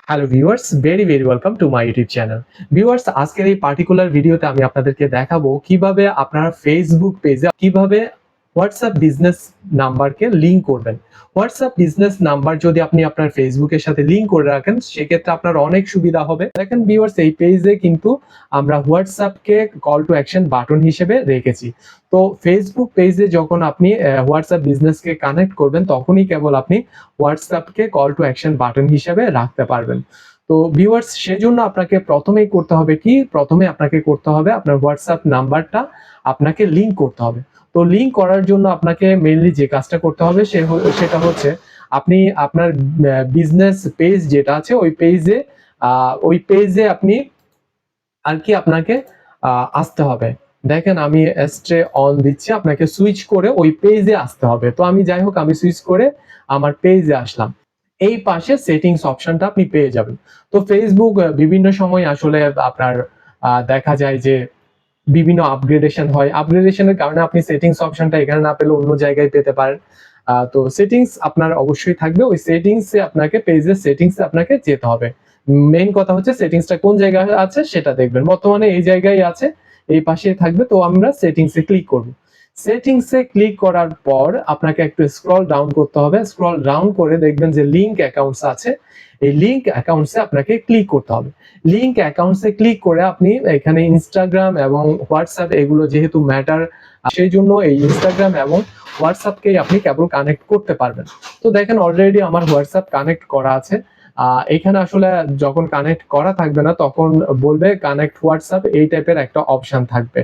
Hello viewers, very welcome to my YouTube channel. Viewers, আজকের এই particular ভিডিওতে আমি আপনাদেরকে দেখাবো কিভাবে আপনারা ফেসবুক পেজে কিভাবে হোয়াটসঅ্যাপ বিজনেস নাম্বারকে লিংক করবেন। হোয়াটসঅ্যাপ বিজনেস নাম্বার যদি আপনি আপনার ফেসবুকের সাথে লিংক করে রাখেন সেক্ষেত্রে আপনার অনেক সুবিধা হবে। দেখেন ভিউয়ার্স, এই পেজে কিন্তু আমরা হোয়াটসঅ্যাপকে কল টু অ্যাকশন বাটন হিসেবে রেখেছি। তো ফেসবুক পেজে যখন আপনি হোয়াটসঅ্যাপ বিজনেসকে কানেক্ট করবেন তখনই কেবল আপনি হোয়াটসঅ্যাপকে কল টু অ্যাকশন বাটন হিসেবে রাখতে পারবেন। তো ভিউয়ার্স, সেজন্য আপনাকে প্রথমেই করতে হবে কি? প্রথমে আপনাকে করতে হবে আপনার হোয়াটসঅ্যাপ নাম্বারটা আপনাকে লিংক করতে হবে। তো লিংক করার জন্য আপনাকে মেইনলি যে কাজটা করতে হবে সেটা হচ্ছে আপনি আপনার বিজনেস পেজ যেটা আছে ওই পেজে আপনি আপনাকে আসতে হবে। দেখেন আমি স্ট্রে অন দিচ্ছি, আপনাকে সুইচ করে ওই পেজে আসতে হবে। তো আমি যাই হোক আমি সুইচ করে আমার পেজে আসলাম। এই পাশে সেটিংস অপশনটা আপনি পেয়ে যাবেন। তো ফেসবুক বিভিন্ন সময় আসলে আপনার দেখা যায় যে বিভিন্ন আপগ্রেডেশন হয়। আপগ্রেডেশনের কারণে আপনি সেটিংস অপশনটা এখানে না পেলে অন্য জায়গায় পেতে পারেন। তো সেটিংস আপনার অবশ্যই থাকবে। ওই সেটিংসে আপনাকে পেজের সেটিংসে আপনাকে যেতে হবে। মেইন কথা হচ্ছে সেটিংসটা কোন জায়গায় আছে সেটা দেখবেন। বর্তমানে এই জায়গায় আছে, এই পাশে থাকবে। তো আমরা সেটিংসে ক্লিক করব। সেটিংসে ক্লিক করার পর আপনাকে একটু স্ক্রল ডাউন করতে হবে। স্ক্রল ডাউন করে দেখবেন যে লিংক অ্যাকাউন্টস আছে। এই লিংক অ্যাকাউন্টসে আপনাকে ক্লিক করতে হবে। লিংক অ্যাকাউন্টসে ক্লিক করে আপনি এখানে ইনস্টাগ্রাম এবং হোয়াটসঅ্যাপ এগুলো যেহেতু ম্যাটার, সেই জন্য এই ইনস্টাগ্রাম এবং হোয়াটসঅ্যাপকেই আপনি কেবল কানেক্ট করতে পারবেন। তো দেখেন অলরেডি আমার হোয়াটসঅ্যাপ কানেক্ট করা আছে। এখানে আসলে যখন কানেক্ট করা থাকবে না তখন বলবে কানেক্ট হোয়াটসঅ্যাপ, এই টাইপের একটা অপশন থাকবে।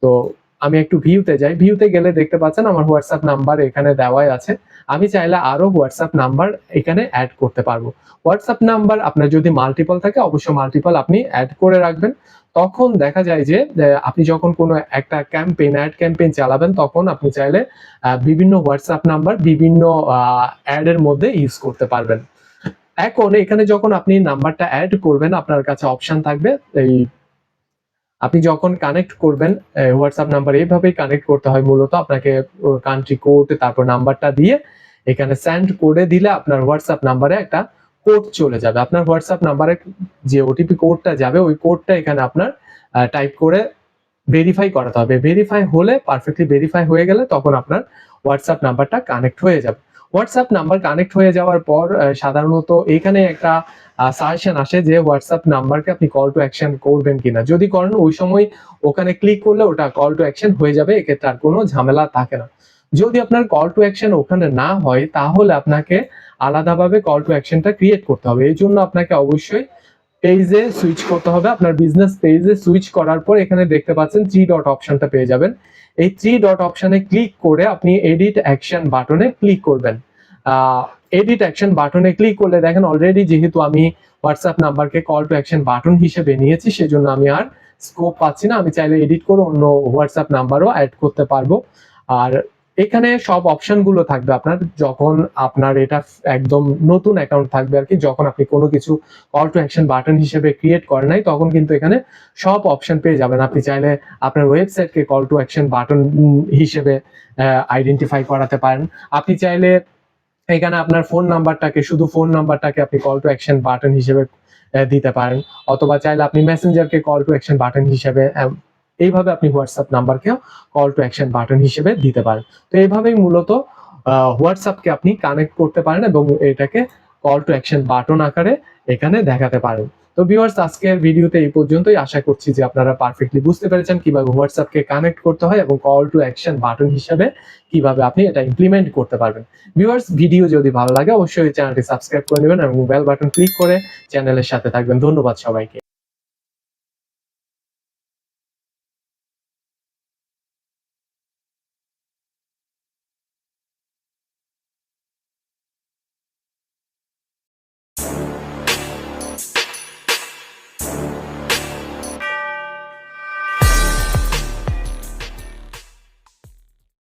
তো আমি একটু ভিউতে যাই। ভিউতে গেলে দেখতে পাচ্ছেন আমার হোয়াটসঅ্যাপ নাম্বার এখানে দেওয়াই আছে। আমি চাইলে আরো হোয়াটসঅ্যাপ নাম্বার এখানে অ্যাড করতে পারবো। হোয়াটসঅ্যাপ নাম্বার আপনার যদি মাল্টিপল থাকে অবশ্যই মাল্টিপল আপনি অ্যাড করে রাখবেন। তখন দেখা যায় যে আপনি যখন কোনো একটা অ্যাড ক্যাম্পেইন চালাবেন তখন আপনি চাইলে বিভিন্ন হোয়াটসঅ্যাপ নাম্বার বিভিন্ন অ্যাড এর মধ্যে ইউজ করতে পারবেন। এখন এখানে যখন আপনি নাম্বারটা অ্যাড করবেন আপনার কাছে অপশন থাকবে এই আপনি যখন কানেক্ট করবেন হোয়াটসঅ্যাপ নাম্বার এইভাবেই কানেক্ট করতে হয় মূলত। আপনাকে কান্ট্রি কোড তারপর নাম্বারটা দিয়ে এখানে সেন্ড করে দিলে আপনার হোয়াটসঅ্যাপ নাম্বারে একটা কোড চলে যাবে। আপনার হোয়াটসঅ্যাপ নাম্বারে যে ওটিপি কোডটা যাবে ওই কোডটা এখানে আপনার টাইপ করে ভেরিফাই করাতে হবে। ভেরিফাই হলে পারফেক্টলি ভেরিফাই হয়ে গেলে তখন আপনার হোয়াটসঅ্যাপ নাম্বারটা কানেক্ট হয়ে যাবে। হোয়াটসঅ্যাপ নাম্বার কানেক্ট হয়ে যাওয়ার পর সাধারণত এখানে একটা সাজেশন আসে যে হোয়াটসঅ্যাপ নাম্বারকে আপনি কল টু অ্যাকশন করবেন কিনা। যদি করেন ওই সময় ওখানে ক্লিক করলে ওটা কল টু অ্যাকশন হয়ে যাবে, এক্ষেত্রে আর কোনো ঝামেলা থাকে না। যদি আপনার কল টু অ্যাকশন ওখানে না হয় তাহলে আপনাকে আলাদাভাবে কল টু অ্যাকশনটা ক্রিয়েট করতে হবে। এই জন্য আপনাকে অবশ্যই পেজে সুইচ করতে হবে। আপনার বিজনেস পেজে সুইচ করার পর এখানে দেখতে পাচ্ছেন 3 ডট অপশনটা পেয়ে যাবেন। এই 3 ডট অপশনে ক্লিক করে আপনি এডিট অ্যাকশন বাটনে ক্লিক করবেন। এডিট অ্যাকশন বাটনে ক্লিক করলে দেখেন অলরেডি যেহেতু আমি হোয়াটসঅ্যাপ নাম্বারকে কল টু অ্যাকশন বাটন হিসেবে নিয়েছি সেজন্য আমি আর স্কোপ পাচ্ছি না। আমি চাইলে এডিট করে অন্য হোয়াটসঅ্যাপ নাম্বারও অ্যাড করতে পারবো। আর এখানে সব অপশন গুলো থাকবে আপনার যখন আপনার এটা একদম নতুন অ্যাকাউন্ট থাকবে আর কি, যখন আপনি কোনো কিছু কল টু অ্যাকশন বাটন হিসেবে ক্রিয়েট করেন নাই তখন কিন্তু এখানে সব অপশন পেয়ে যাবেন। আপনি চাইলে আপনার ওয়েবসাইটকে কল টু অ্যাকশন বাটন হিসেবে আইডেন্টিফাই করাতে পারেন। আপনি চাইলে এখানে আপনার শুধু ফোন নাম্বারটাকে আপনি কল টু অ্যাকশন বাটন হিসেবে দিতে পারেন, অথবা চাইলে আপনি মেসেঞ্জারকে কল টু অ্যাকশন বাটন হিসেবে এইভাবে আপনি হোয়াটসঅ্যাপ নাম্বারকেও কল টু অ্যাকশন বাটন হিসেবে দিতে পারেন। তো এইভাবেই মূলত হোয়াটসঅ্যাপকে আপনি কানেক্ট করতে পারেন এবং এটাকে কল টু অ্যাকশন বাটন আকারে এখানে দেখাতে পারেন। তো ভিউয়ার্স, আজকের ভিডিওতে এই পর্যন্তই। আশা করছি যে আপনারা পারফেক্টলি বুঝতে পেরেছেন কিভাবে হোয়াটসঅ্যাপকে কানেক্ট করতে হয় এবং কল টু অ্যাকশন বাটন হিসেবে কিভাবে আপনি এটা ইমপ্লিমেন্ট করতে পারবেন। ভিউয়ার্স, ভিডিও যদি ভালো লাগে অবশ্যই চ্যানেলটি সাবস্ক্রাইব করে নেবেন এবং বেল বাটন ক্লিক করে চ্যানেলের সাথে থাকবেন। ধন্যবাদ সবাইকে।